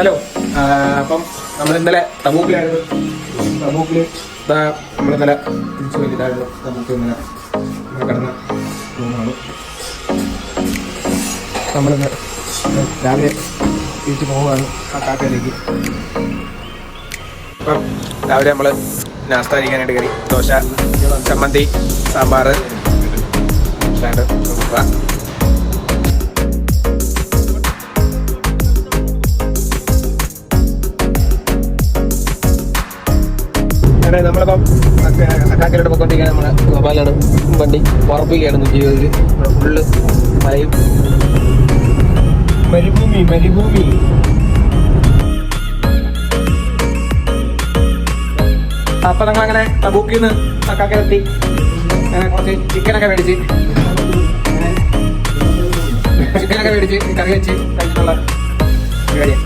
Hello, അപ്പം നമ്മൾ ഇന്നലെ തബൂക്കിലായിരുന്നു. തബൂക്കിൽ നമ്മൾ ഇന്നലെ തിരിച്ചു വരില്ലായിരുന്നു. നമുക്ക് ഇന്നലെ കിടന്ന റൂമാണ്. നമ്മളിന്ന് രാവിലെ തിരിച്ചു പോവുകയാണ് ആ കാക്കയിലേക്ക്. അപ്പം രാവിലെ നമ്മൾ നാസ്ത കഴിക്കാനായിട്ട് കയറി. ദോശ, ചമ്മന്തി, സാമ്പാർ, സ്റ്റാൻഡ് നമ്മളിപ്പം അക്കാക്കലോട്ട് പോയിക്കൊണ്ടിരിക്കുകയാണ്. നമ്മുടെ ഗോപാലാണ് വണ്ടി ഉറപ്പിക്കുകയാണ്. ജീവിതത്തിൽ ഫുള്ള് മലയും മരുഭൂമി. അപ്പം ഞങ്ങളങ്ങനെ തബൂക്കിൽ നിന്ന് അക്കാക്കലെത്തി. അങ്ങനെ കുറച്ച് ചിക്കനൊക്കെ മേടിച്ച് കറി വെച്ച് കഴിച്ചിട്ടുള്ള പരിപാടിയാണ്.